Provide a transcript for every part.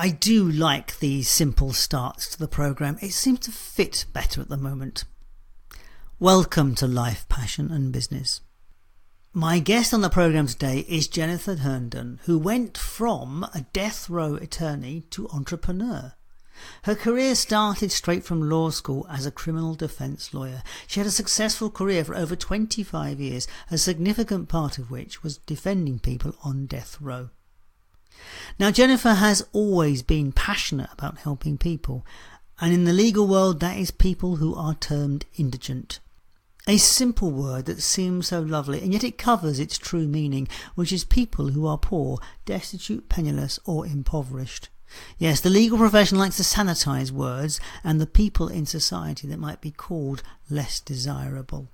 I do like these simple starts to the programme. It seems to fit better at the moment. Welcome to Life, Passion and Business. My guest on the programme today is Jennifer Herndon, who went from a death row attorney to entrepreneur. Her career started straight from law school as a criminal defence lawyer. She had a successful career for over 25 years, a significant part of which was defending people on death row. Now, Jenniffer has always been passionate about helping people, and in the legal world that is people who are termed indigent. A simple word that seems so lovely, and yet it covers its true meaning, which is people who are poor, destitute, penniless or impoverished. Yes, the legal profession likes to sanitise words and the people in society that might be called less desirable.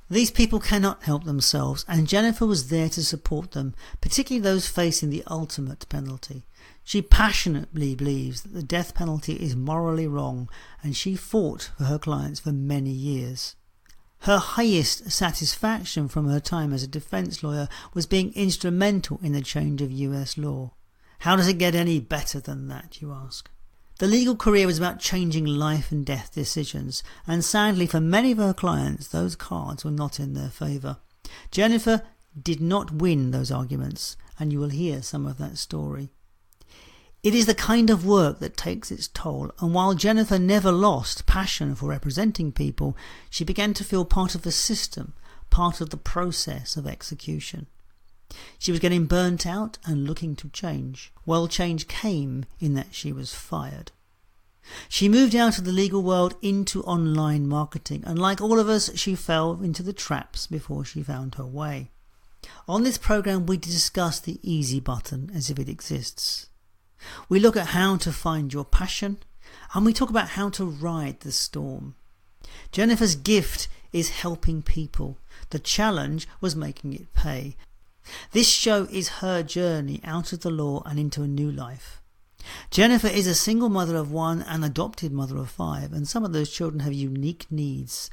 These people cannot help themselves, and Jenniffer was there to support them, particularly those facing the ultimate penalty. She passionately believes that the death penalty is morally wrong, and she fought for her clients for many years. Her highest satisfaction from her time as a defence lawyer was being instrumental in the change of US law. How does it get any better than that, you ask? The legal career was about changing life and death decisions, and sadly for many of her clients those cards were not in their favour. Jenniffer did not win those arguments, and you will hear some of that story. It is the kind of work that takes its toll, and while Jenniffer never lost passion for representing people, she began to feel part of the system, part of the process of execution. She was getting burnt out and looking to change. Well, change came in that she was fired. She moved out of the legal world into online marketing, and like all of us, she fell into the traps before she found her way. On this programme, we discuss the easy button as if it exists. We look at how to find your passion, and we talk about how to ride the storm. Jenniffer's gift is helping people. The challenge was making it pay. This show is her journey out of the law and into a new life. Jenniffer is a single mother of one and adopted mother of 5, and some of those children have unique needs.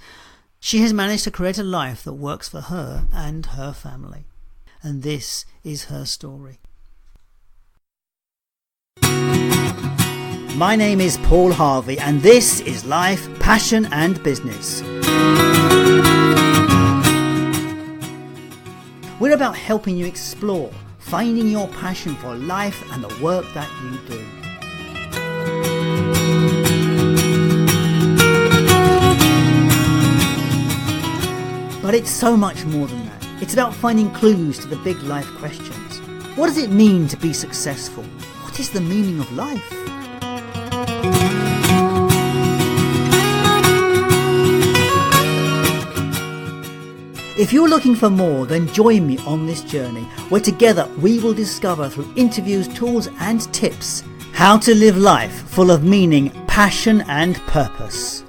She has managed to create a life that works for her and her family. And this is her story. My name is Paul Harvey, and this is Life, Passion and Business. We're about helping you explore, finding your passion for life and the work that you do. But it's so much more than that. It's about finding clues to the big life questions. What does it mean to be successful? What is the meaning of life? If you're looking for more, then join me on this journey, where together we will discover through interviews, tools and tips how to live life full of meaning, passion and purpose.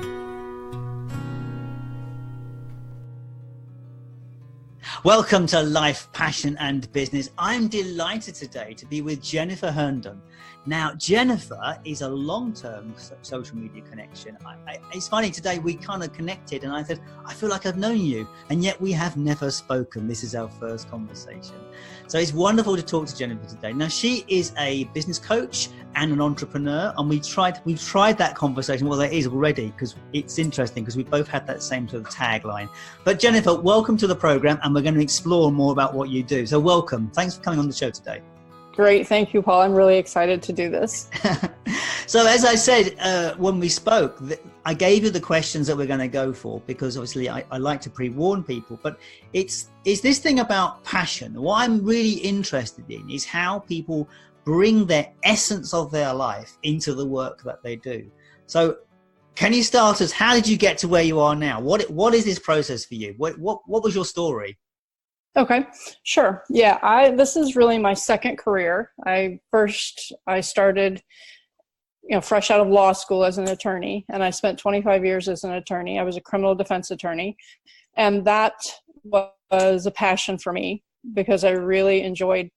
Welcome to Life, Passion and Business. I'm delighted today to be with Jennifer Herndon. Now, Jenniffer is a long-term social media connection. It's funny, today we kind of connected and I said, I feel like I've known you, and yet we have never spoken. This is our first conversation. So it's wonderful to talk to Jenniffer today. Now, she is a business coach and an entrepreneur, and we've tried that conversation. Well, that is already, because it's interesting because we both had that same sort of tagline. But Jenniffer, welcome to the program, and we're going to explore more about what you do. So welcome. Thanks for coming on the show today. Great. Thank you, Paul. I'm really excited to do this. So as I said, when we spoke, I gave you the questions that we're going to go for, because obviously I like to pre-warn people, but it's this thing about passion. What I'm really interested in is how people bring their essence of their life into the work that they do. So can you start us? How did you get to where you are now? What is this process for you? What was your story? Okay, sure. Yeah, this is really my second career. I started, fresh out of law school as an attorney, and I spent 25 years as an attorney. I was a criminal defense attorney, and that was a passion for me because I really enjoyed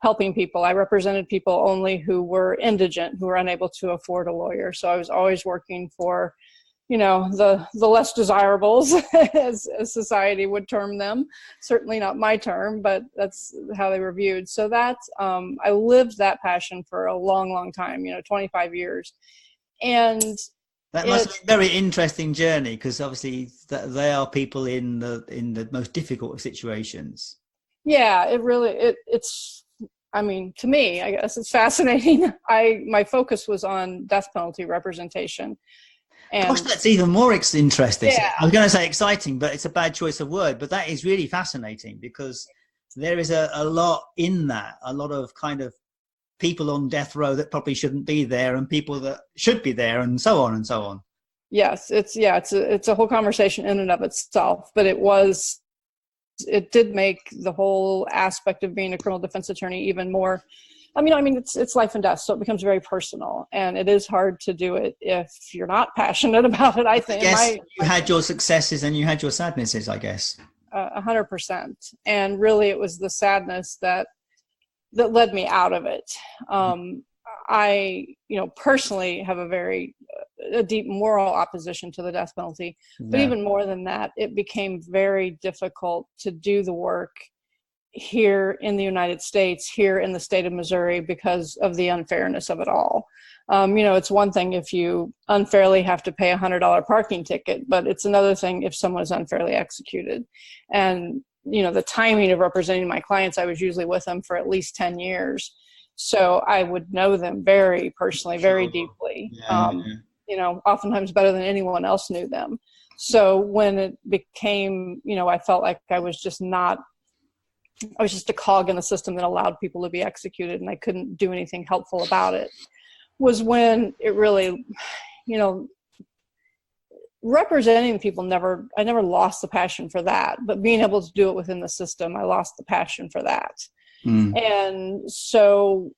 helping people. I represented people only who were indigent, who were unable to afford a lawyer. So I was always working for the less desirables, as society would term them. Certainly not my term, but that's how they were viewed. So that's, I lived that passion for a long, long time, 25 years. And that must be a very interesting journey, because obviously they are people in the most difficult of situations. Yeah, it's, I mean, to me, I guess it's fascinating. My focus was on death penalty representation. And gosh, that's even more interesting. Yeah. I was going to say exciting, but it's a bad choice of word. But that is really fascinating, because there is a lot in that, a lot of kind of people on death row that probably shouldn't be there, and people that should be there, and so on and so on. Yes, it's a whole conversation in and of itself. But it did make the whole aspect of being a criminal defense attorney even more. I mean, it's life and death, so it becomes very personal, and it is hard to do it if you're not passionate about it. I think. Yes, you had your successes and you had your sadnesses, I guess. 100%, and really, it was the sadness that led me out of it. I, personally have a deep moral opposition to the death penalty, but even more than that, it became very difficult to do the work here in the United States, here in the state of Missouri, because of the unfairness of it all. It's one thing if you unfairly have to pay $100 parking ticket, but it's another thing if someone is unfairly executed. And, the timing of representing my clients, I was usually with them for at least 10 years. So I would know them very personally, very deeply, oftentimes better than anyone else knew them. So when it became, I felt like I was just a cog in the system that allowed people to be executed, and I couldn't do anything helpful about it, was when it really, representing people I never lost the passion for that, but being able to do it within the system, I lost the passion for that. And so,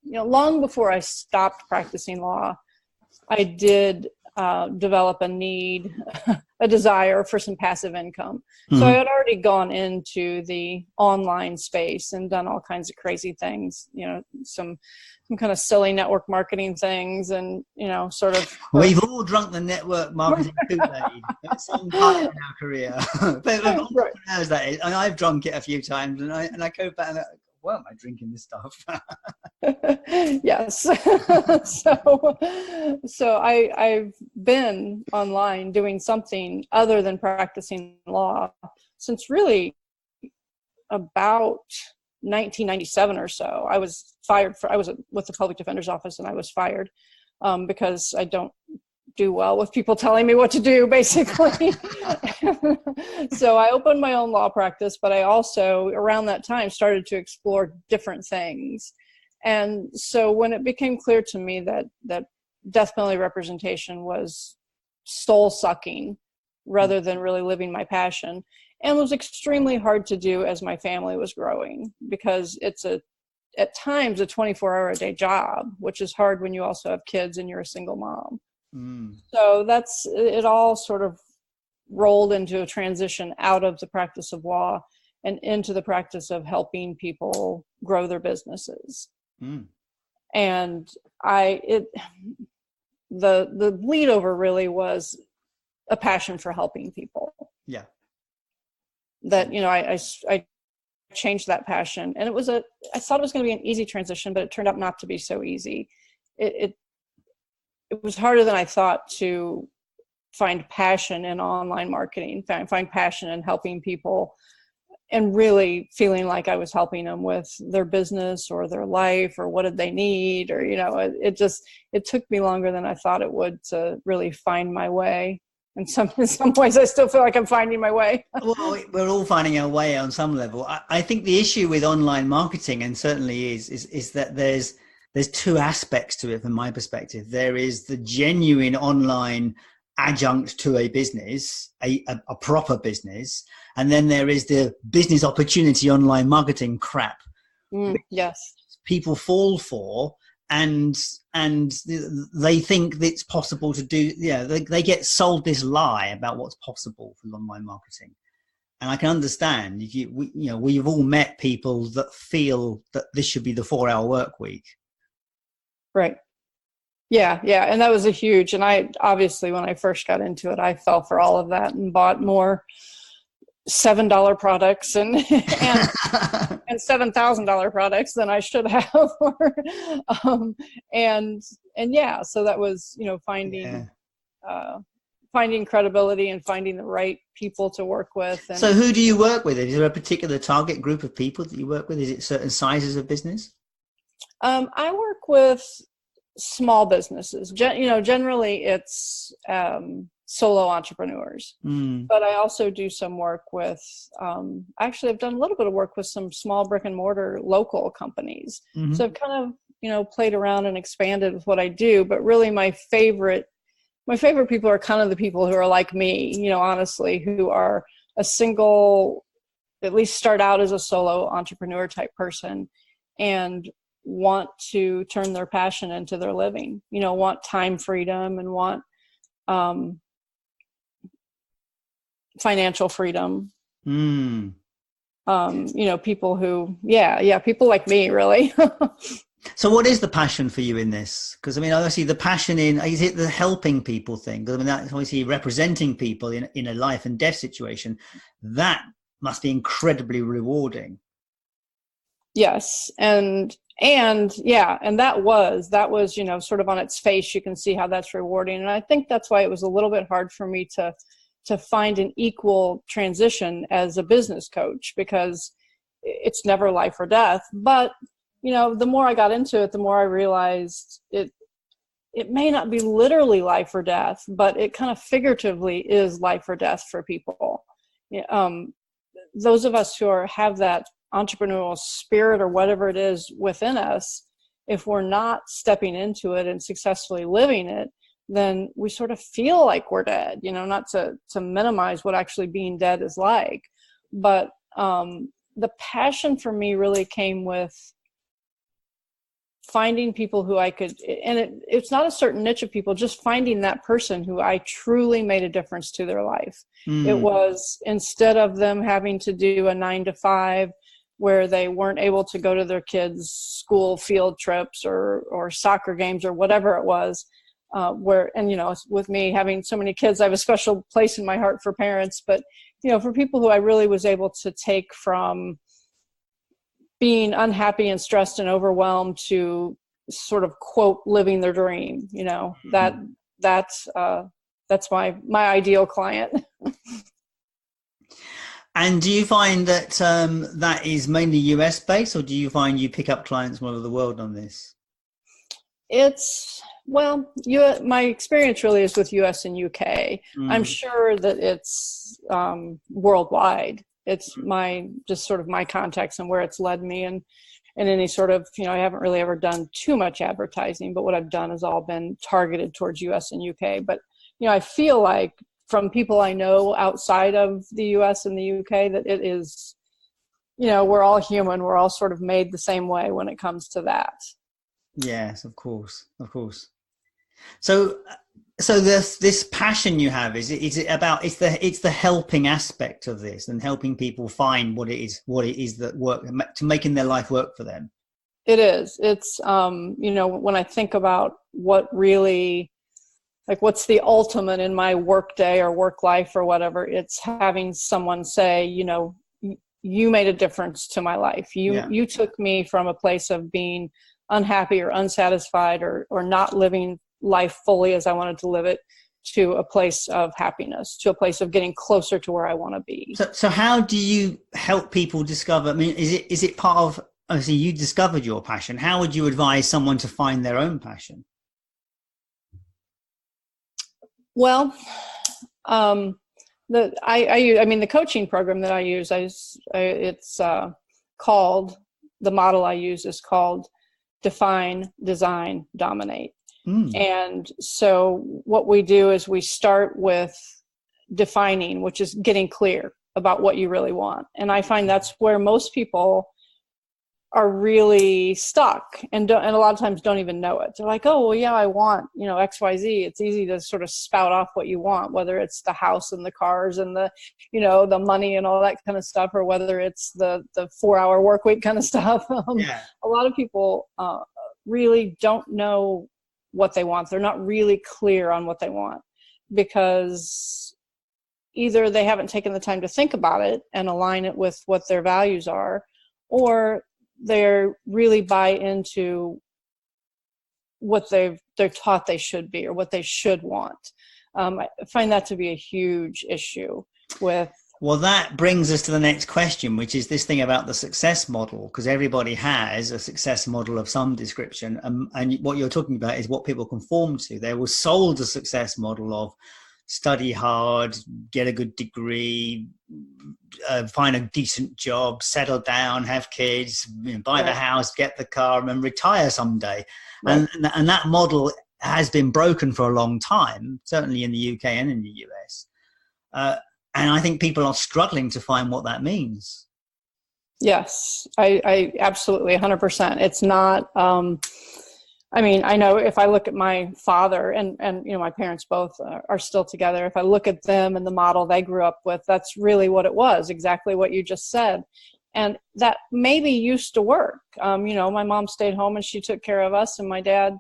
long before I stopped practicing law, I did develop a desire for some passive income. So I had already gone into the online space and done all kinds of crazy things, some kind of silly network marketing things, and, sort of. We've all drunk the network marketing Kool-Aid at some time in our career. But Right. How's that is, and I've drunk it a few times, and I go back and I, why am I drinking this stuff? Yes. So I've been online doing something other than practicing law since really about 1997 or so. I was with the public defender's office, and I was fired because I don't do well with people telling me what to do, basically. So I opened my own law practice, but I also, around that time, started to explore different things. And so when it became clear to me that death penalty representation was soul sucking rather than really living my passion, and was extremely hard to do as my family was growing, because it's at times a 24-hour-a-day job, which is hard when you also have kids and you're a single mom. So it all sort of rolled into a transition out of the practice of law and into the practice of helping people grow their businesses. And the bleed over really was a passion for helping people. Yeah. That, I changed that passion, and I thought it was going to be an easy transition, but it turned out not to be so easy. It was harder than I thought to find passion in online marketing, find passion in helping people, and really feeling like I was helping them with their business or their life, or what did they need, or, it took me longer than I thought it would to really find my way. In some ways, I still feel like I'm finding my way. Well, we're all finding our way on some level. I think the issue with online marketing, and certainly is that there's two aspects to it from my perspective. There is the genuine online adjunct to a business, a proper business, and then there is the business opportunity online marketing crap. Yes. People fall for, and they think that it's possible to do. They get sold this lie about what's possible for online marketing. And I can understand, we've all met people that feel that this should be the 4-hour work week. Right. Yeah, yeah. And that was a huge, and I obviously, when I first got into it, I fell for all of that and bought more $7 products and and $7,000 products than I should have. um, and yeah, so that was, finding credibility and finding the right people to work with. And so who do you work with? Is there a particular target group of people that you work with? Is it certain sizes of business? I work with small businesses. Generally it's solo entrepreneurs. But I also do some work with, actually I've done a little bit of work with some small brick and mortar local companies. So I've kind of, played around and expanded with what I do, but really my favorite people are kind of the people who are like me, honestly, who are a single, at least start out as a solo entrepreneur type person and want to turn their passion into their living, want time freedom and want financial freedom. People who, people like me, really. So what is the passion for you in this? Because obviously the passion is it the helping people thing? Because that's obviously representing people in a life and death situation. That must be incredibly rewarding. Yes. And that was, sort of on its face, you can see how that's rewarding. And I think that's why it was a little bit hard for me to find an equal transition as a business coach, because it's never life or death. But, the more I got into it, the more I realized it may not be literally life or death, but it kind of figuratively is life or death for people. Those of us who have that entrepreneurial spirit or whatever it is within us, if we're not stepping into it and successfully living it, then we sort of feel like we're dead, not to minimize what actually being dead is like. But the passion for me really came with finding people who I could, and it's not a certain niche of people, just finding that person who I truly made a difference to their life. It was, instead of them having to do a 9 to 5 where they weren't able to go to their kids' school field trips or soccer games or whatever it was, with me having so many kids, I have a special place in my heart for parents, but, for people who I really was able to take from being unhappy and stressed and overwhelmed to sort of, quote, living their dream, that's my ideal client. And do you find that that is mainly US based, or do you find you pick up clients from all over the world on this? My experience really is with US and UK. I'm sure that it's worldwide. It's my contacts and where it's led me, and any sort of, I haven't really ever done too much advertising, but what I've done has all been targeted towards US and UK. But, I feel like from people I know outside of the US and the UK that it is, we're all human. We're all sort of made the same way when it comes to that. Yes, of course. So this passion you have, is it about, it's the helping aspect of this and helping people find what it is that work to making their life work for them. It is. It's, when I think about what really, like, what's the ultimate in my work day or work life or whatever, it's having someone say, you made a difference to my life. You took me from a place of being unhappy or unsatisfied or not living life fully as I wanted to live it, to a place of happiness, to a place of getting closer to where I want to be. So how do you help people discover? Is it part of, obviously you discovered your passion. How would you advise someone to find their own passion? Well, the coaching program that I use, it's called, the model I use is called Define, Design, Dominate. And so what we do is we start with defining, which is getting clear about what you really want. And I find that's where most people are really stuck and a lot of times don't even know it. They're like, oh, well, yeah, I want, XYZ. It's easy to sort of spout off what you want, whether it's the house and the cars and the, the money and all that kind of stuff, or whether it's the 4-hour work week kind of stuff. A lot of people really don't know what they want. They're not really clear on what they want, because either they haven't taken the time to think about it and align it with what their values are, or they're really buy into what they're taught they should be or what they should want. I find that to be a huge issue with. Well, that brings us to the next question, which is this thing about the success model, because everybody has a success model of some description. And what you're talking about is what people conform to. They were sold a success model of study hard, get a good degree, find a decent job, settle down, have kids, buy the house, get the car, and retire someday. Right. And that model has been broken for a long time, certainly in the UK and in the US. And I think people are struggling to find what that means. Yes, I absolutely 100%. It's not, I mean, I know if I look at my father and my parents both are still together. If I look at them and the model they grew up with, that's really what it was, exactly what you just said. And that maybe used to work. My mom stayed home and she took care of us, and my dad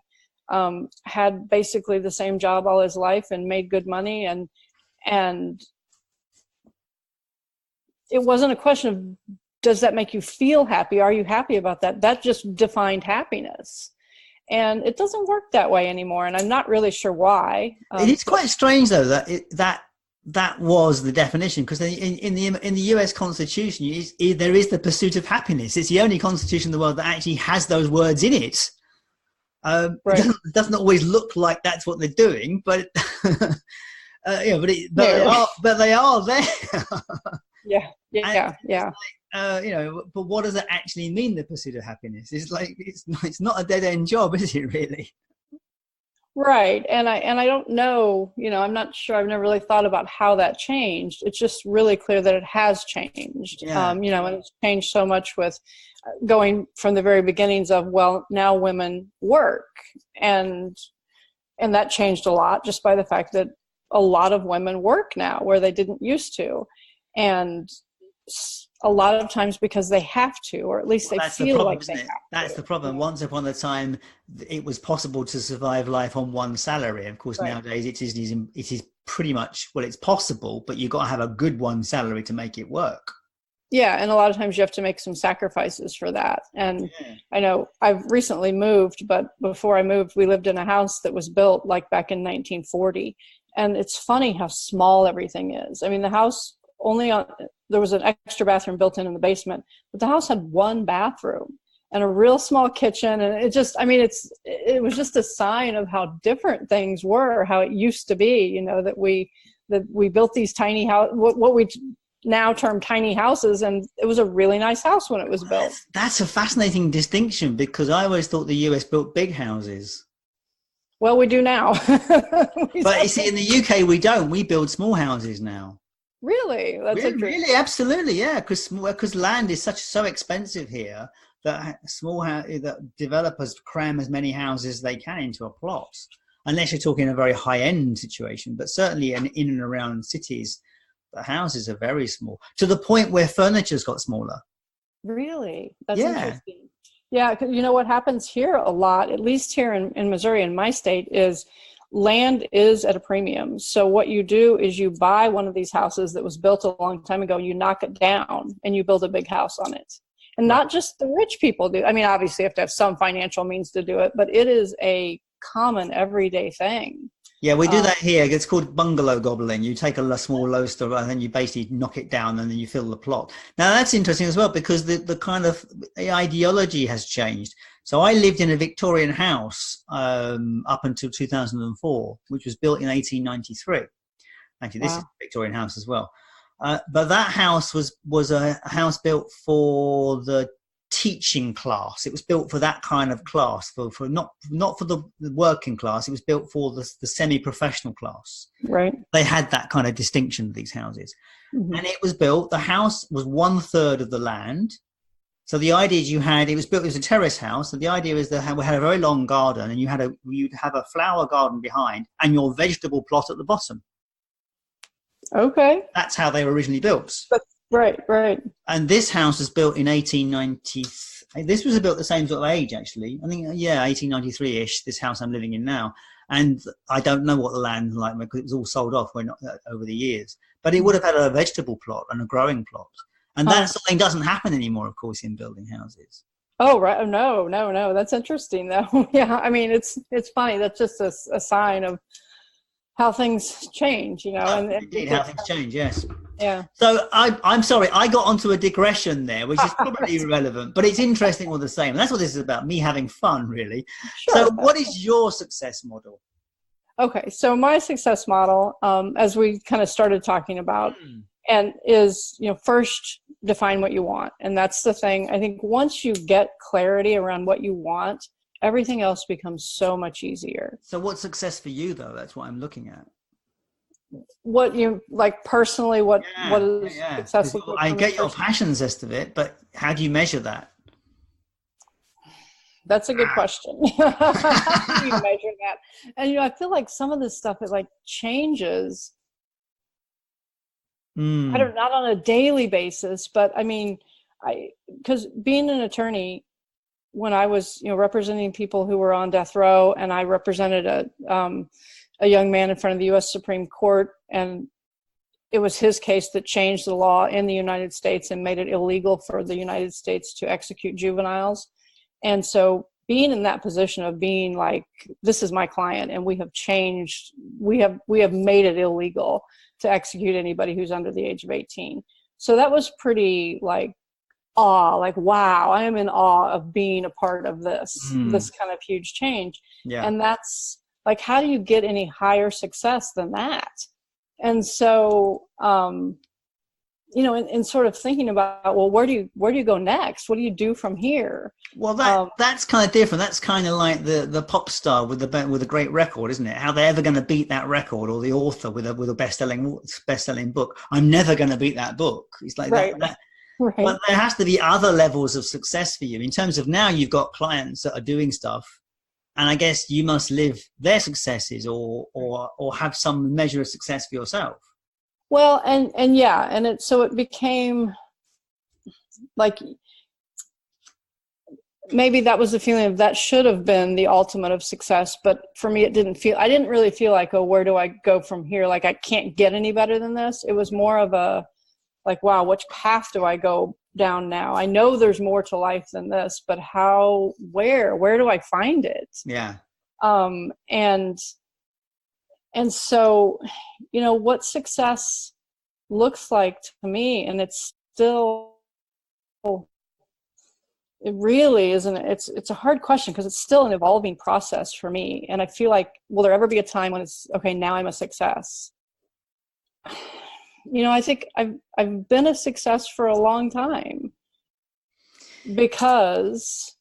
had basically the same job all his life and made good money. And it wasn't a question of, does that make you feel happy? Are you happy about that? That just defined happiness. And it doesn't work that way anymore. And I'm not really sure why. It's quite strange, though, that was the definition, because in the US Constitution, there is the pursuit of happiness. It's the only constitution in the world that actually has those words in it. Right. It doesn't always look like that's what they're doing, but but they are there. Yeah. But what does it actually mean, the pursuit of happiness? It's not a dead end job, is it really? Right. And I don't know, I'm not sure. I've never really thought about how that changed. It's just really clear that it has changed. Yeah. And it's changed so much with going from the very beginnings of, well, now women work, and that changed a lot just by the fact that a lot of women work now where they didn't used to. And a lot of times because they have to, or at least they feel like they have to. That's the problem. Once upon a time, it was possible to survive life on one salary. Of course, nowadays it is pretty much, well, it's possible, but you've got to have a good one salary to make it work. Yeah, and a lot of times you have to make some sacrifices for that. And I know I've recently moved, but before I moved, we lived in a house that was built like back in 1940. And it's funny how small everything is. I mean, the house there was an extra bathroom built in the basement, but the house had one bathroom and a real small kitchen. And it was just a sign of how different things were, how it used to be, that we built these tiny house, what we now term tiny houses. And it was a really nice house when it was built. That's a fascinating distinction, because I always thought the US built big houses. Well, we do now. But you see, in the UK, we don't. We build small houses now. Really? That's interesting. Really, absolutely, yeah. Because land is so expensive here that that developers cram as many houses as they can into a plot, unless you're talking a very high end situation. But certainly, in and around cities, the houses are very small, to the point where furniture's got smaller. Really? That's interesting. Yeah, because what happens here a lot, at least here in Missouri, in my state, is land is at a premium. So what you do is you buy one of these houses that was built a long time ago, you knock it down, and you build a big house on it. And not just the rich people do. I mean, obviously you have to have some financial means to do it, but it is a common everyday thing. Yeah, we do that here. It's called bungalow gobbling. You take a small lowster and then you basically knock it down and then you fill the plot. Now, that's interesting as well, because the kind of ideology has changed. So I lived in a Victorian house up until 2004, which was built in 1893. Actually, this is a Victorian house as well. But that house was a house built for the teaching class. It was built for that kind of class, for not for the working class. It was built for the semi-professional class. Right. They had that kind of distinction, these houses. Mm-hmm. And it was built, the house was 1/3 of the land. So the idea is it was a terrace house. And the idea is that we had a very long garden, and you'd have a flower garden behind and your vegetable plot at the bottom. Okay. That's how they were originally built. Right. And this house was built in 1890. This was about the same sort of age, actually. I think, 1893-ish, this house I'm living in now. And I don't know what the land's like because it was all sold off over the years. But it would have had a vegetable plot and a growing plot. And that something doesn't happen anymore, of course, in building houses. Oh, right. No. That's interesting, though. Yeah, I mean, it's funny. That's just a sign of how things change, and indeed, how things change, yes. Yeah. So I'm sorry, I got onto a digression there, which is probably irrelevant, but it's interesting all the same. And that's what this is about, me having fun, really. Sure. So what is your success model? Okay, so my success model, as we kind of started talking about, and is, first define what you want. And that's the thing. I think once you get clarity around what you want, everything else becomes so much easier. So what's success for you, though? That's what I'm looking at. What you like personally, what is successful? I get your passion zest of it, but how do you measure that? That's a good question. How do you measure that? And I feel like some of this stuff it like changes. I don't, not on a daily basis, but I mean, because being an attorney, when I was representing people who were on death row, and I represented a young man in front of the U.S. Supreme Court, and it was his case that changed the law in the United States and made it illegal for the United States to execute juveniles. And so being in that position of being like, this is my client and we have changed, we have made it illegal to execute anybody who's under the age of 18. So that was pretty like awe, like, wow, I am in awe of being a part of this kind of huge change. Yeah. And that's like, how do you get any higher success than that? And so, in sort of thinking about, well, where do you go next? What do you do from here? Well, that's kind of different. That's kind of like the pop star with a great record, isn't it? How they're ever going to beat that record, or the author with a best-selling book. I'm never going to beat that book. It's like right. that. Right. But there has to be other levels of success for you in terms of now you've got clients that are doing stuff, and I guess you must live their successes or have some measure of success for yourself. Well, and it became like, maybe that was the feeling of that should have been the ultimate of success. But for me, I didn't really feel like, oh, where do I go from here? Like, I can't get any better than this. It was more of a, like, wow, which path do I go down now? I know there's more to life than this, but where do I find it? Yeah. And so, what success looks like to me, and it's still, it really isn't, it's a hard question because it's still an evolving process for me. And I feel like, will there ever be a time when it's, okay, now I'm a success? I think I've been a success for a long time because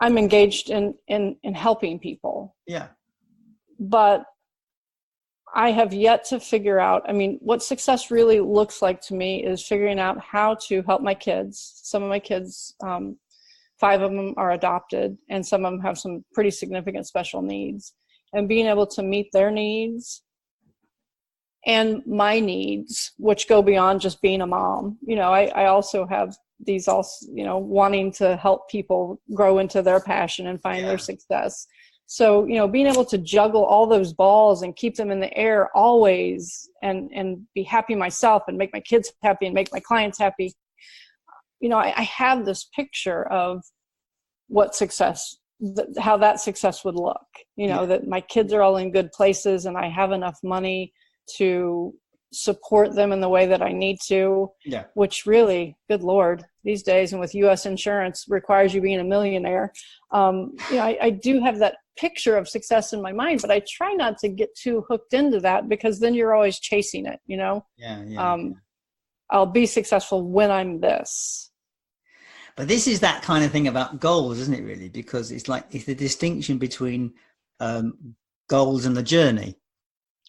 I'm engaged in helping people. Yeah. But I have yet to figure out, what success really looks like to me is figuring out how to help my kids. Some of my kids, 5 of them are adopted, and some of them have some pretty significant special needs. And being able to meet their needs and my needs, which go beyond just being a mom. I also have these wanting to help people grow into their passion and find their success. So, being able to juggle all those balls and keep them in the air always and be happy myself and make my kids happy and make my clients happy. I have this picture of what success, how that success would look, that my kids are all in good places and I have enough money to support them in the way that I need to, which really, good Lord, these days, and with U.S. insurance requires you being a millionaire. I do have that picture of success in my mind, but I try not to get too hooked into that because then you're always chasing it, I'll be successful when I'm this. But this is that kind of thing about goals, isn't it, really? Because it's the distinction between goals and the journey.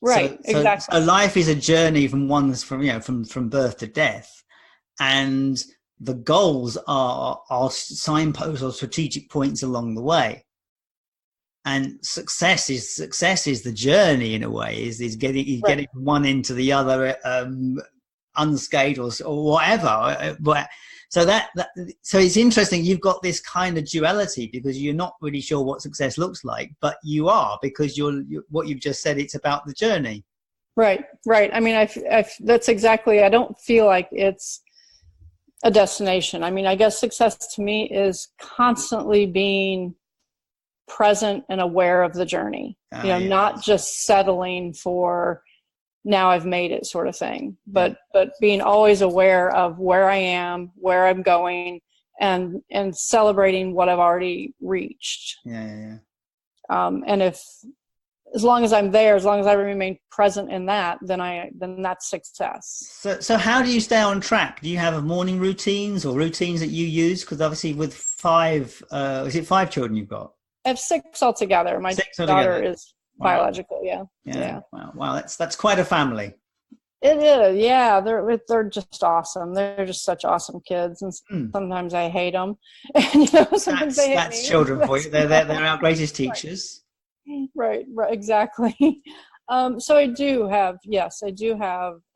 Right, exactly. So life is a journey from birth to death, and the goals are signposts or strategic points along the way. And success is the journey in a way. Is getting from one end to the other unscathed or whatever. But So it's interesting. You've got this kind of duality because you're not really sure what success looks like, but you are, because you're what you've just said. It's about the journey. Right. I mean, that's exactly. I don't feel like it's a destination. I mean, I guess success to me is constantly being present and aware of the journey. Not just settling for now I've made it sort of thing, but being always aware of where I am, where I'm going, and celebrating what I've already reached. And as long as I'm there, as long as I remain present in that, then that's success. So how do you stay on track? Do you have morning routines or routines that you use? Because obviously with 5 children you've got? I have 6 altogether. My daughter is biological. Yeah. Wow. That's quite a family. It is. Yeah. They're just awesome. They're just such awesome kids. And sometimes I hate them. And, sometimes they hate me. That's children for you. They're our greatest teachers. Right. Exactly. So I do have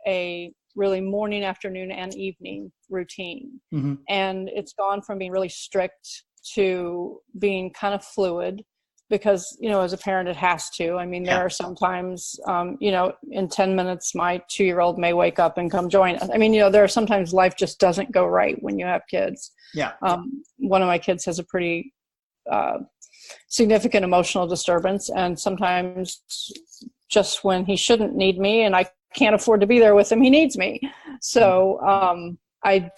a really morning, afternoon, and evening routine. Mm-hmm. And it's gone from being really strict to being kind of fluid because, as a parent, it has to. I mean, there are sometimes, in 10 minutes, my 2-year-old may wake up and come join us. I mean, there are sometimes life just doesn't go right when you have kids. Yeah. One of my kids has a pretty significant emotional disturbance, and sometimes just when he shouldn't need me and I can't afford to be there with him, he needs me. So I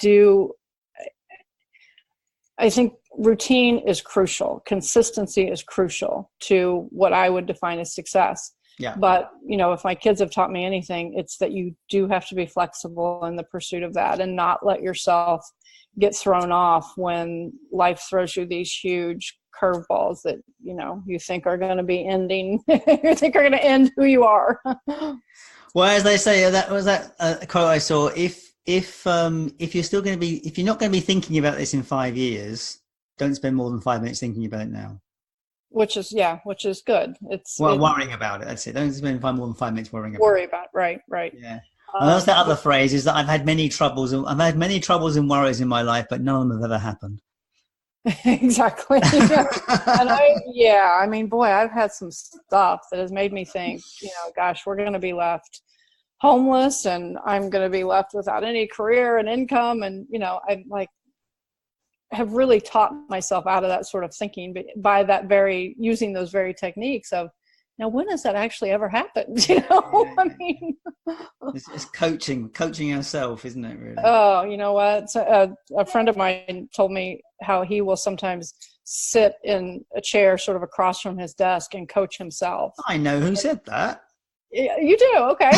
think routine is crucial. Consistency is crucial to what I would define as success. Yeah. But, if my kids have taught me anything, it's that you do have to be flexible in the pursuit of that and not let yourself get thrown off when life throws you these huge curveballs that, you think are going to be ending, you think are going to end who you are. Well, as they say, that was a quote I saw. If you're not going to be thinking about this in 5 years, don't spend more than 5 minutes thinking about it now. Which is good. Worrying about it. That's it. Don't spend more than 5 minutes worrying about it. Worry about it. Right. Yeah. And that's the other phrase, is that I've had many troubles and worries in my life, but none of them have ever happened. Exactly. And I mean, boy, I've had some stuff that has made me think, gosh, we're going to be left homeless and I'm going to be left without any career and income. And, I have really taught myself out of that sort of thinking by using those very techniques of, now, when has that actually ever happened? I mean, it's coaching yourself, isn't it? Really? Oh, you know what? So, a friend of mine told me how he will sometimes sit in a chair sort of across from his desk and coach himself. I know who said that. You do? Okay.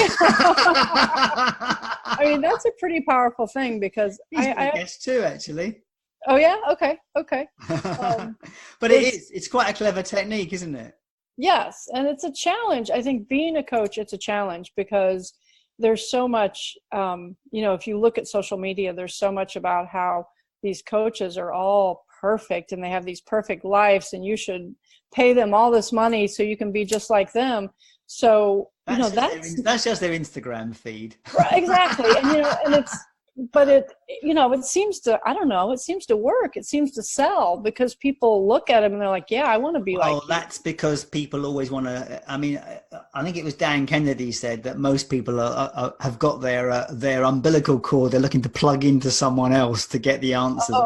I mean, that's a pretty powerful thing because I guess too, actually. Oh yeah. Okay. But it's quite a clever technique, isn't it? Yes. And it's a challenge. I think being a coach, it's a challenge because there's so much, if you look at social media, there's so much about how these coaches are all perfect and they have these perfect lives and you should pay them all this money so you can be just like them. So, that's just their Instagram feed. Right, exactly. It seems to, I don't know, it seems to work. It seems to sell because people look at them and they're like, yeah, I want to be like you. That's because people always want to, I mean, I think it was Dan Kennedy said that most people have got their umbilical cord. They're looking to plug into someone else to get the answers.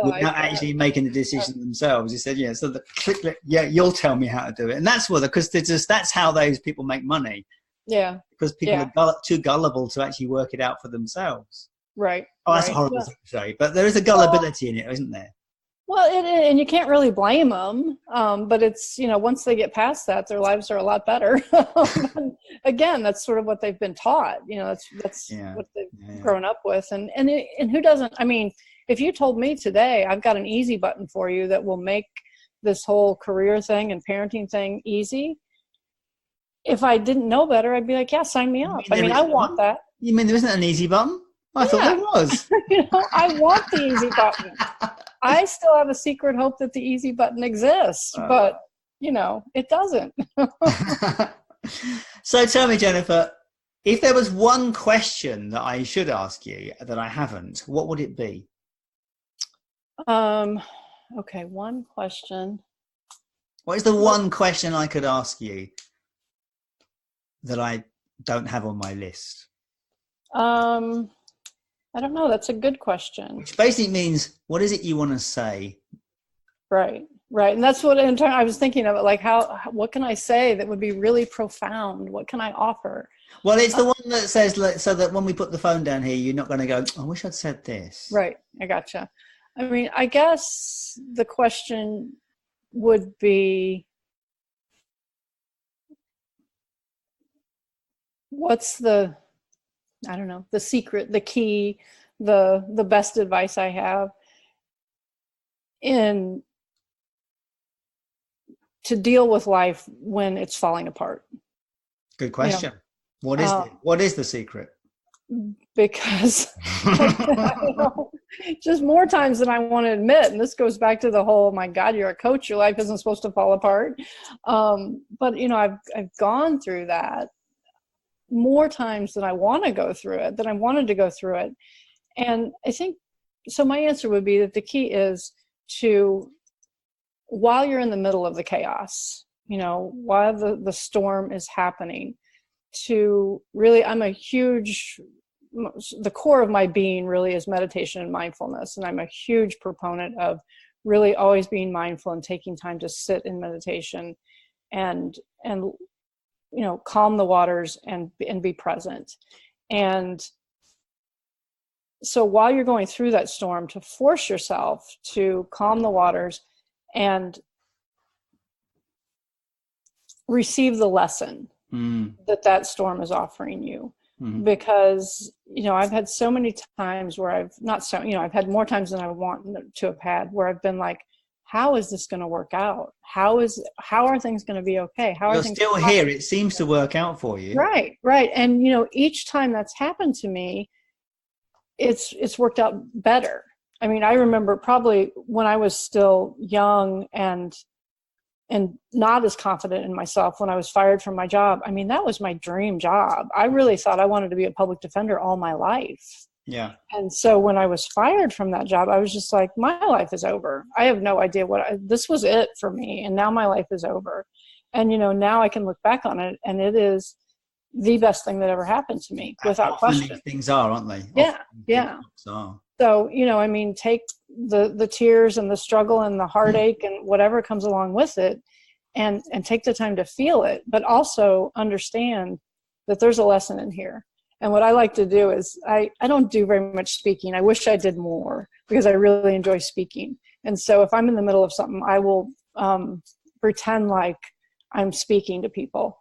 Without actually making the decision themselves. He said, you'll tell me how to do it. And that's that's how those people make money. Yeah. Because people are too gullible to actually work it out for themselves. Right. Oh, that's a horrible thing to say, but there is a gullibility in it, isn't there? Well, and you can't really blame them. But it's, once they get past that, their lives are a lot better. Again, that's sort of what they've been taught. That's what they've grown up with. And who doesn't, I mean, if you told me today, I've got an easy button for you that will make this whole career thing and parenting thing easy. If I didn't know better, I'd be like, yeah, sign me up. I want that. You mean there isn't an easy button? I thought there was. I want the easy button. I still have a secret hope that the easy button exists, but, it doesn't. So tell me, Jenniffer, if there was one question that I should ask you that I haven't, what would it be? Okay, one question. What is the one question I could ask you that I don't have on my list? I don't know. That's a good question. Which basically means, what is it you want to say? Right. And that's what I was thinking of it, like what can I say that would be really profound? What can I offer? Well, it's the one that says, so that when we put the phone down here, you're not going to go, I wish I'd said this. Right. I gotcha. I mean, I guess the question would be, what's the secret, the key, the best advice I have to deal with life when it's falling apart? Good question. What is the secret? Because just more times than I want to admit, and this goes back to the whole, oh my God, you're a coach, your life isn't supposed to fall apart. But I've gone through that more times than I want to go through it, than I wanted to go through it. And I think, so my answer would be that the key is to, while you're in the middle of the chaos, while the storm is happening, to really, the core of my being really is meditation and mindfulness. And I'm a huge proponent of really always being mindful and taking time to sit in meditation and calm the waters and be present. And so while you're going through that storm, to force yourself to calm the waters and receive the lesson that storm is offering you. Mm-hmm. Because, I've had so many times where I've had more times than I want to have had, where I've been like, how is this going to work out? How are things going to be okay? You're still here. It seems to work out for you. Right. And, each time that's happened to me, it's worked out better. I mean, I remember probably when I was still young and not as confident in myself, when I was fired from my job. I mean, that was my dream job. I really thought I wanted to be a public defender all my life. Yeah. And so when I was fired from that job, I was just like, my life is over. I have no idea this was it for me. And now my life is over. And, now I can look back on it, and it is the best thing that ever happened to me, without question. These things are, aren't they? Yeah. So, take the tears and the struggle and the heartache and whatever comes along with it, and take the time to feel it, but also understand that there's a lesson in here. And what I like to do is, I don't do very much speaking. I wish I did more, because I really enjoy speaking. And so if I'm in the middle of something, I will pretend like I'm speaking to people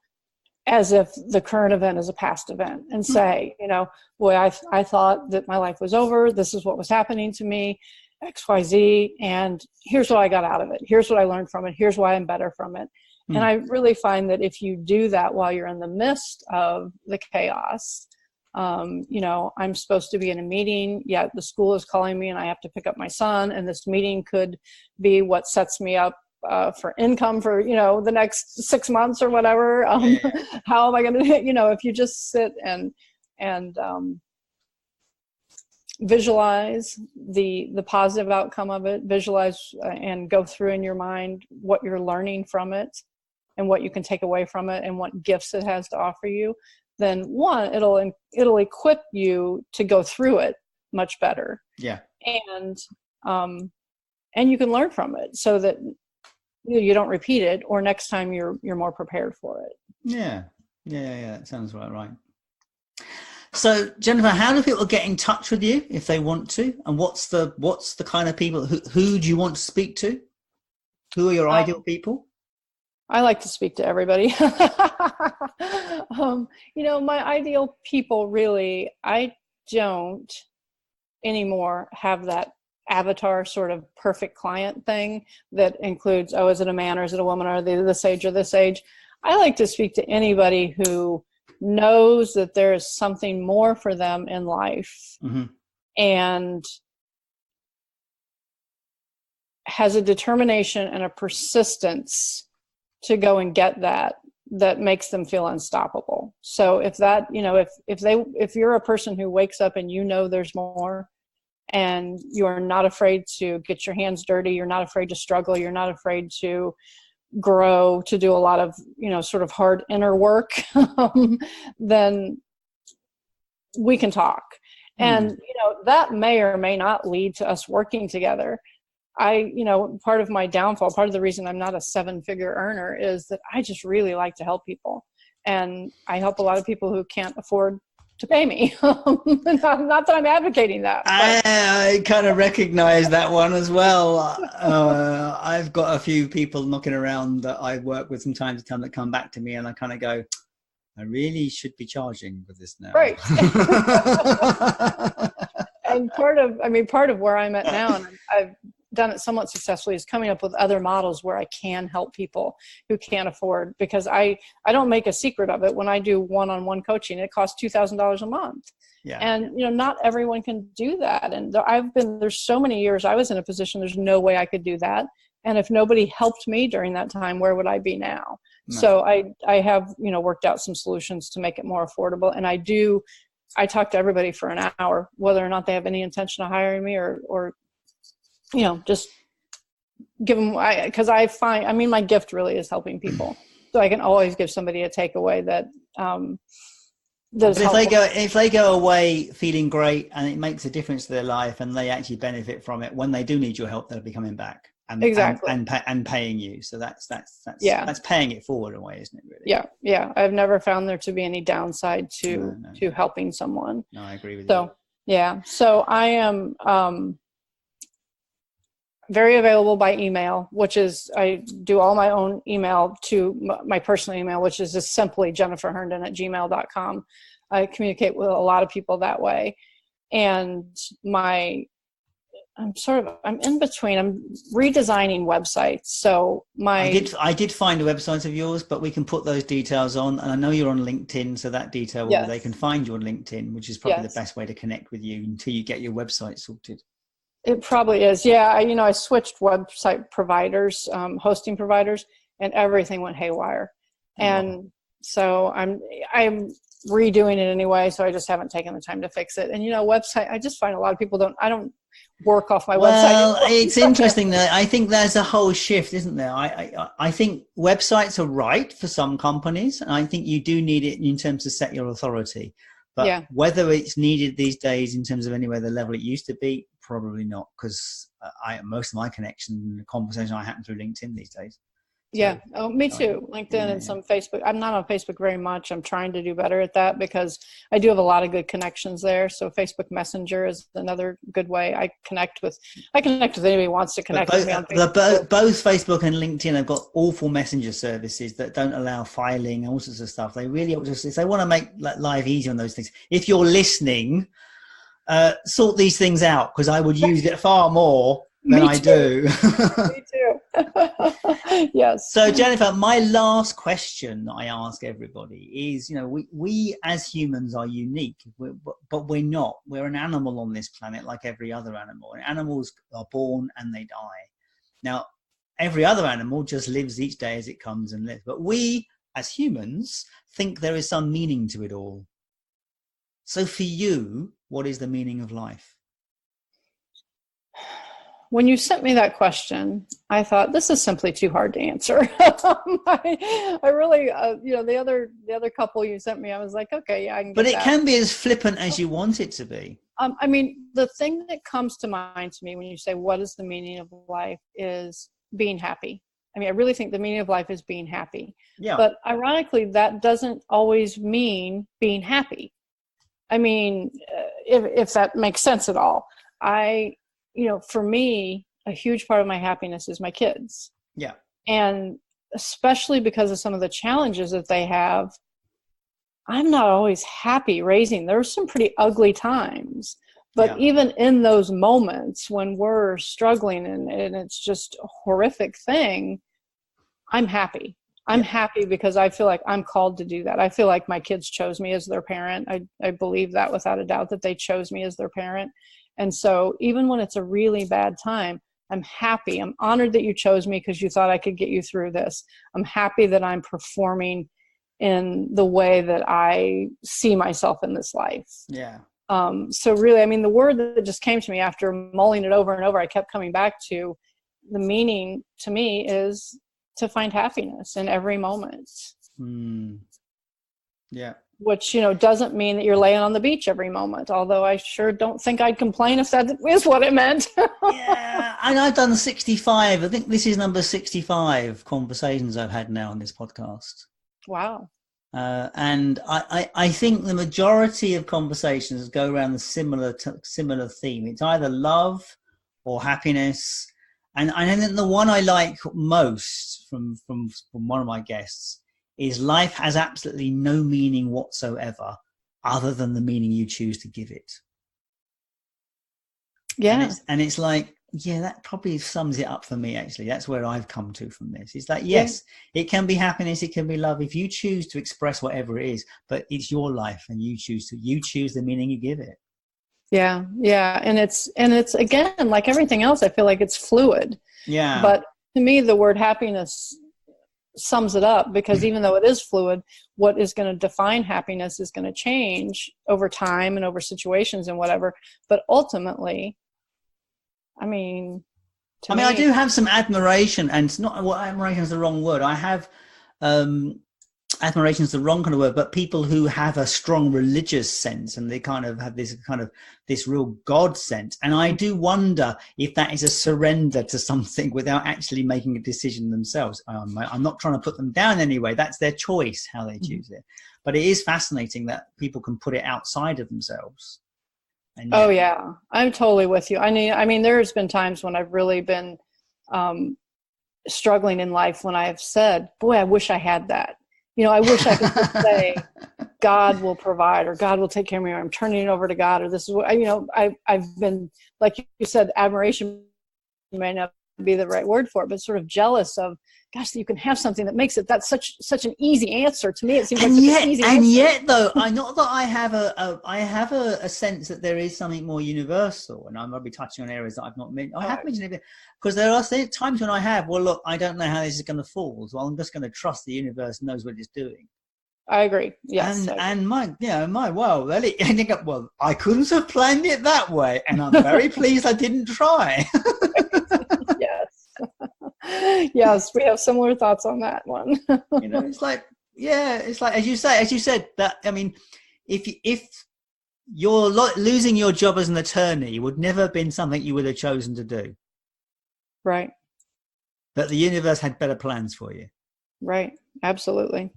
as if the current event is a past event, and say, boy, I thought that my life was over. This is what was happening to me, XYZ, and here's what I got out of it. Here's what I learned from it. Here's why I'm better from it. Mm. And I really find that if you do that while you're in the midst of the chaos, I'm supposed to be in a meeting, yet the school is calling me and I have to pick up my son, and this meeting could be what sets me up for income for, the next 6 months or whatever. How am I going to, if you just sit and visualize the positive outcome of it, visualize and go through in your mind what you're learning from it and what you can take away from it and what gifts it has to offer you, then one, it'll equip you to go through it much better. Yeah. And you can learn from it so that you don't repeat it, or next time you're more prepared for it. Yeah. That sounds about right. So, Jennifer, how do people get in touch with you if they want to? And what's the kind of people, who do you want to speak to? Who are your ideal people? I like to speak to everybody. My ideal people, really, I don't anymore have that avatar sort of perfect client thing that includes, is it a man or is it a woman, or are they this age or this age? I like to speak to anybody who knows that there is something more for them in life, mm-hmm. and has a determination and a persistence to go and get that makes them feel unstoppable. So if that, if you're a person who wakes up and there's more, and you're not afraid to get your hands dirty. You're not afraid to struggle. You're not afraid to grow, to do a lot of, sort of hard inner work, then we can talk. And, that may or may not lead to us working together. Part of my downfall, part of the reason I'm not a 7-figure earner is that I just really like to help people. And I help a lot of people who can't afford to pay me. Not that I'm advocating that. I kind of recognize that one as well. I've got a few people knocking around that I work with from time to time that come back to me, and I kind of go, I really should be charging for this now. Right. And part of where I'm at now, and I've done it somewhat successfully, is coming up with other models where I can help people who can't afford, because I don't make a secret of it. When I do one-on-one coaching, it costs $2,000 a month. Yeah. And, not everyone can do that. And there's so many years I was in a position, there's no way I could do that. And if nobody helped me during that time, where would I be now? No. So I have, worked out some solutions to make it more affordable. And I talk to everybody for an hour, whether or not they have any intention of hiring me or just give them, because my gift really is helping people. So I can always give somebody a takeaway that, but if they go away feeling great and it makes a difference to their life and they actually benefit from it, when they do need your help, they'll be coming back and exactly and paying you. So that's paying it forward in a way, isn't it? Really? Yeah. I've never found there to be any downside to helping someone. No, I agree with you. So yeah, so I am very available by email, which is, I do all my own email to my personal email, which is just simply jenniferherndon@gmail.com. I communicate with a lot of people that way. And I'm in between. I'm redesigning websites. So I did find the websites of yours, but we can put those details on. And I know you're on LinkedIn, so that detail, yes, they can find you on LinkedIn, which is probably the best way to connect with you until you get your website sorted. It probably is. Yeah. I switched website providers, hosting providers, and everything went haywire. And so I'm redoing it anyway. So I just haven't taken the time to fix it. And, website, I just find a lot of people I don't work off my website. Well, it's interesting that I think there's a whole shift, isn't there? I think websites are right for some companies, and I think you do need it in terms of set your authority. But whether it's needed these days in terms of anywhere the level it used to be, probably not, because most of my connections and conversation I happen through LinkedIn these days. Yeah. Me too. LinkedIn and some Facebook. I'm not on Facebook very much. I'm trying to do better at that because I do have a lot of good connections there. So Facebook Messenger is another good way. I connect with anybody who wants to connect with me on Facebook. Both Facebook and LinkedIn have got awful messenger services that don't allow filing and all sorts of stuff. They really, if they want to make life easy on those things, if you're listening, sort these things out, because I would use it far more than I do. Me too. Yes. So Jenniffer, my last question that I ask everybody is, we as humans are unique, but we're not. We're an animal on this planet like every other animal. And animals are born and they die. Now, every other animal just lives each day as it comes and lives. But we as humans think there is some meaning to it all. So for you, what is the meaning of life? When you sent me that question, I thought, this is simply too hard to answer. I really, the other couple you sent me, I was like, okay, yeah, I can get But it that. can be as flippant as you want it to be. The thing that comes to mind to me when you say, what is the meaning of life, is being happy. I really think the meaning of life is being happy. Yeah. But ironically, that doesn't always mean being happy. If that makes sense at all. For me, a huge part of my happiness is my kids. Yeah. And especially because of some of the challenges that they have, I'm not always happy raising. There's some pretty ugly times. But even in those moments when we're struggling and it's just a horrific thing, I'm happy. I'm happy because I feel like I'm called to do that. I feel like my kids chose me as their parent. I believe that without a doubt, that they chose me as their parent. And so even when it's a really bad time, I'm happy. I'm honored that you chose me because you thought I could get you through this. I'm happy that I'm performing in the way that I see myself in this life. Yeah. So really, I mean, the word that just came to me after mulling it over and over, I kept coming back to the meaning to me is to find happiness in every moment. Yeah. Which, doesn't mean that you're laying on the beach every moment, although I sure don't think I'd complain if that is what it meant. Yeah, and I've done 65. I think this is number 65 conversations I've had now on this podcast. Wow. And I think the majority of conversations go around the similar theme. It's either love or happiness. And I think the one I like most from one of my guests is life has absolutely no meaning whatsoever other than the meaning you choose to give it. Yeah. And it's like, yeah, that probably sums it up for me, actually. That's where I've come to from this. It's like, yes, it can be happiness, it can be love, if you choose to express whatever it is, but it's your life and you choose the meaning you give it. Yeah. Yeah. And it's again, like everything else, I feel like it's fluid. Yeah. But to me, the word happiness sums it up, because even though it is fluid, what is going to define happiness is going to change over time and over situations and whatever. But ultimately, I do have some admiration, and it's not, well, admiration is the wrong word. I have admiration is the wrong kind of word, but people who have a strong religious sense and they kind of have this real God sense. And I do wonder if that is a surrender to something without actually making a decision themselves. I'm not trying to put them down anyway. That's their choice, how they choose it. But it is fascinating that people can put it outside of themselves. And oh yeah, I'm totally with you. I mean, there's been times when I've really been struggling in life when I've said, boy, I wish I had that. I wish I could just say, God will provide, or God will take care of me, or I'm turning it over to God, or this is what, I've been, like you said, admiration may not be the right word for it, but sort of jealous of, gosh, you can have something that makes it, that's such an easy answer. To me, it seems like such an easy answer. And yet, though, not that I have a sense that there is something more universal, and I might be touching on areas that I've not mentioned. I have mentioned it because there are times when I have, well, look, I don't know how this is going to fall, so I'm just going to trust the universe knows what it's doing. I agree. Yes. And well, I couldn't have planned it that way, and I'm very pleased I didn't try. Yes, we have similar thoughts on that one. It's like as you said that, I mean, if you're losing your job as an attorney would never have been something you would have chosen to do. Right. But the universe had better plans for you. Right. Absolutely.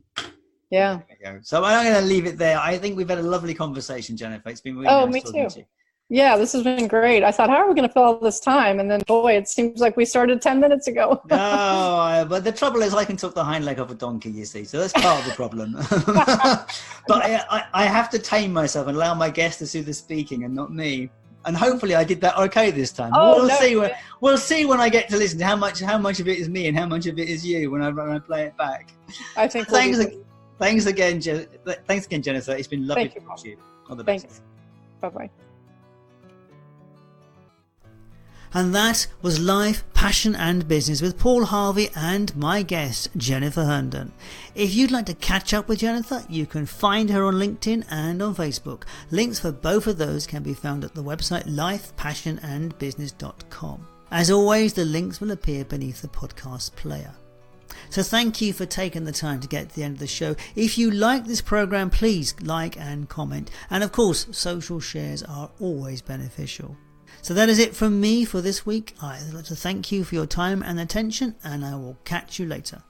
Yeah. So I'm going to leave it there. I think we've had a lovely conversation, Jennifer. It's been really nice talking to you. Yeah, this has been great. I thought, how are we going to fill all this time? And then, boy, it seems like we started 10 minutes ago. No, but the trouble is I can talk the hind leg off a donkey, you see. So that's part of the problem. But I have to tame myself and allow my guests to do the speaking and not me. And hopefully I did that okay this time. We'll see when I get to listen to how much of it is me and how much of it is you when I play it back. I think Thanks again, Jennifer. It's been lovely to talk to you. All the best. Thanks. Bye-bye. And that was Life, Passion and Business with Paul Harvey and my guest, Jennifer Herndon. If you'd like to catch up with Jennifer, you can find her on LinkedIn and on Facebook. Links for both of those can be found at the website lifepassionandbusiness.com. As always, the links will appear beneath the podcast player. So thank you for taking the time to get to the end of the show. If you like this program, please like and comment. And of course, social shares are always beneficial. So that is it from me for this week. I'd like to thank you for your time and attention, and I will catch you later.